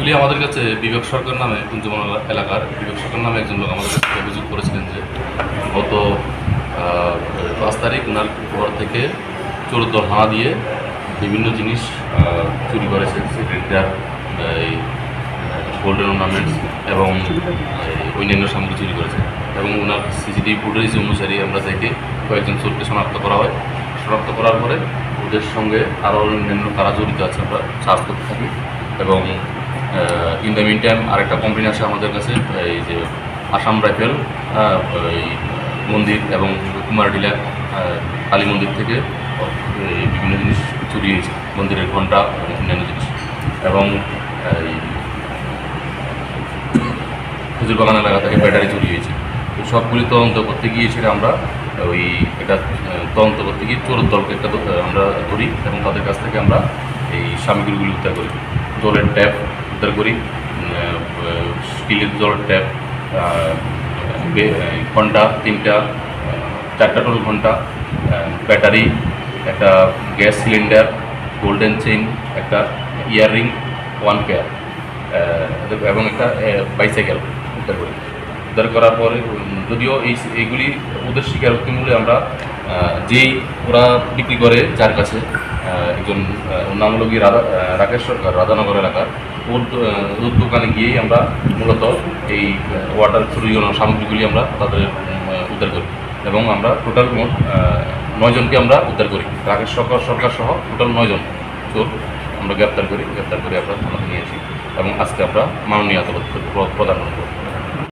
Actually আমাদের কাছে বিবেক সরকার নামে কুঞ্জবন এলাকার বিবেক সরকার নামে একজন লোক আমাদের কাছে অভিযোগ করেছিলেন যে গত 5 তারিখ ওনার ঘর থেকে চোর দল হানা দিয়ে বিভিন্ন জিনিস চুরি করেছে, সিলিন্ডার, এই গোল্ডেন অর্নামেন্টস এবং অন্যান্য সামগ্রী চুরি করেছে। এবং ওনার সিসিটিভি ফুটেজ অনুসারে আমরা দেখে কয়েকজন চোরকে শনাক্ত করা হয়। শনাক্ত করার পরে ওদের সঙ্গে আরও অন্যান্য কারা জড়িত আছে আমরা সার্চ করতে থাকি। এবং ইন দ্য মিন টাইম আরেকটা কমপ্লেন আসে আমাদের কাছে, এই যে আসাম রাইফেল এই মন্দির এবং কুমারডিলা কালী মন্দির থেকে বিভিন্ন জিনিস চুরি হয়েছে, মন্দিরের ঘণ্টা এবং অন্যান্য জিনিস। এবং এই খেজুর বাগান এলাকা থেকে ব্যাটারি চুরি হয়েছে। তো সবগুলি তদন্ত করতে গিয়ে সেটা আমরা ওই এটা তদন্ত করতে গিয়ে চোরের দলকে একটা আমরা ধরি এবং তাদের কাছ থেকে আমরা এই সামগ্রীগুলি উদ্ধার করি। জলের ট্যাপ উদ্ধার করি, স্টিলের জলের ট্যাপ, ঘণ্টা 3টা, 4টা টোল ঘণ্টা, ব্যাটারি, একটা গ্যাস সিলিন্ডার, গোল্ডেন চেইন, একটা ইয়াররিং 1 পেয়ার এবং একটা বাইসাইকেল উদ্ধার করি। উদ্ধার করার পরে যদিও এইগুলি ওদের স্বীকারোক্তি মূলে আমরা যেই ওরা বিক্রি করে যার কাছে একজন নাম হলো গিয়ে রাকেশ সরকার, রাধানগর এলাকার, ওর দোকানে গিয়েই আমরা মূলত এই ওয়াটার চুরিগুলো সামগ্রীগুলি আমরা তাদের উদ্ধার করি। এবং আমরা টোটাল মোট 9 জনকে আমরা উদ্ধার করি। রাকেশ সরকার সহ টোটাল 9 জন চোর আমরা গ্রেপ্তার করি আমরা থানাতে নিয়ে আসি এবং আজকে আমরা মাননীয় আদালত প্রদান করব।